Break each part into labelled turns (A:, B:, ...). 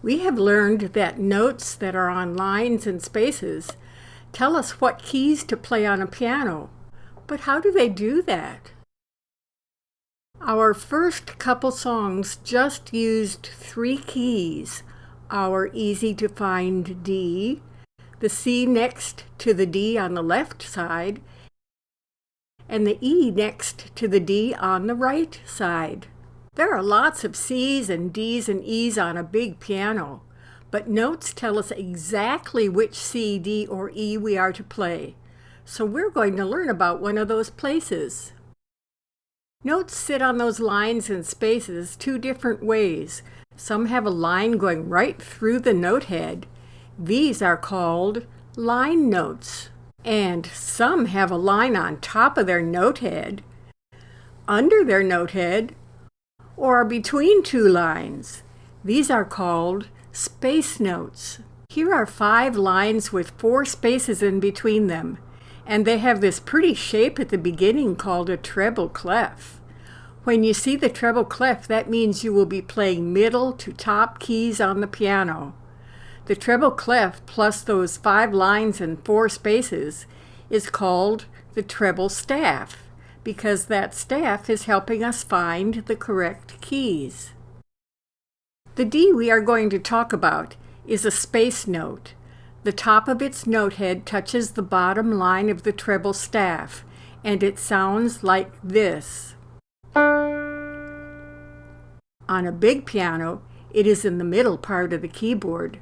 A: We have learned that notes that are on lines and spaces tell us what keys to play on a piano. But how do they do that? Our first couple songs just used 3 keys: our easy-to-find D, the C next to the D on the left side, and the E next to the D on the right side. There are lots of C's and D's and E's on a big piano, but notes tell us exactly which C, D, or E we are to play. So we're going to learn about one of those places. Notes sit on those lines and spaces 2 different ways. Some have a line going right through the note head. These are called line notes. And some have a line on top of their note head, under their note head, or between 2 lines. These are called space notes. Here are 5 lines with 4 spaces in between them, and they have this pretty shape at the beginning called a treble clef. When you see the treble clef, that means you will be playing middle to top keys on the piano. The treble clef plus those 5 lines and 4 spaces is called the treble staff, because that staff is helping us find the correct keys. The D we are going to talk about is a space note. The top of its note head touches the bottom line of the treble staff, and it sounds like this. On a big piano, it is in the middle part of the keyboard.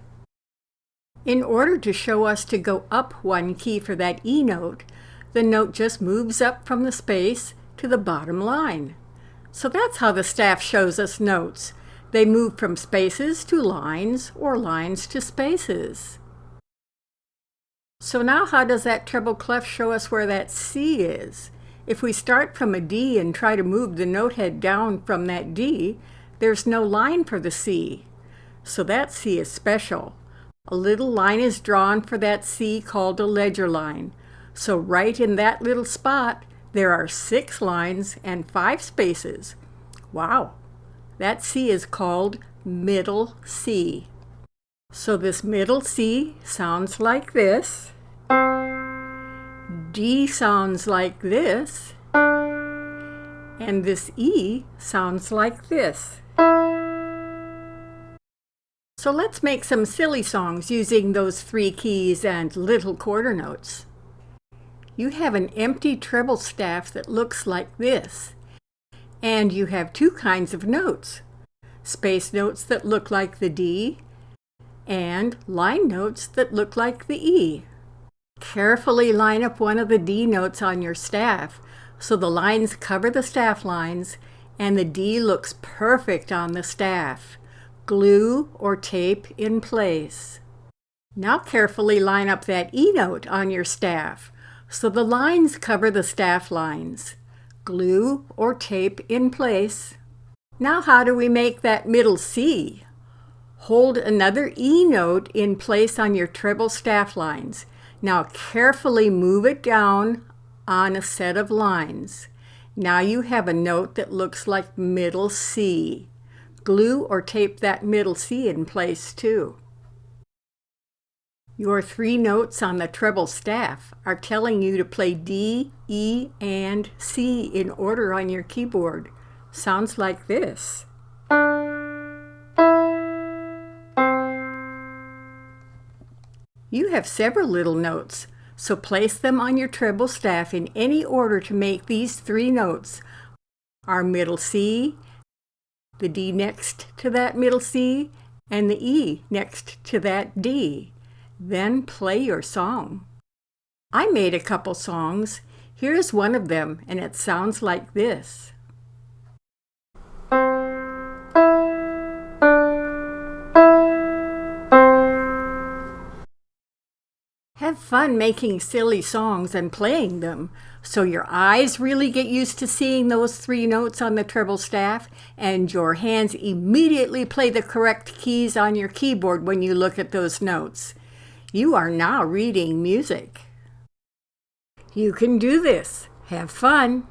A: In order to show us to go up 1 key for that E note, the note just moves up from the space to the bottom line. So that's how the staff shows us notes. They move from spaces to lines or lines to spaces. So now how does that treble clef show us where that C is? If we start from a D and try to move the note head down from that D, there's no line for the C. So that C is special. A little line is drawn for that C called a ledger line. So right in that little spot, there are 6 lines and 5 spaces. Wow! That C is called middle C. So this middle C sounds like this. D sounds like this. And this E sounds like this. So let's make some silly songs using those 3 keys and little quarter notes. You have an empty treble staff that looks like this. And you have 2 kinds of notes: space notes that look like the D, and line notes that look like the E. Carefully line up one of the D notes on your staff so the lines cover the staff lines and the D looks perfect on the staff. Glue or tape in place. Now carefully line up that E note on your staff so the lines cover the staff lines. Glue or tape in place. Now how do we make that middle C? Hold another E note in place on your treble staff lines. Now carefully move it down on a set of lines. Now you have a note that looks like middle C. Glue or tape that middle C in place too. Your 3 notes on the treble staff are telling you to play D, E, and C in order on your keyboard. Sounds like this. You have several little notes, so place them on your treble staff in any order to make these 3 notes: our middle C, the D next to that middle C, and the E next to that D. Then play your song. I made a couple songs. Here's one of them, and it sounds like this. Have fun making silly songs and playing them, so your eyes really get used to seeing those 3 notes on the treble staff, and your hands immediately play the correct keys on your keyboard when you look at those notes. You are now reading music. You can do this. Have fun.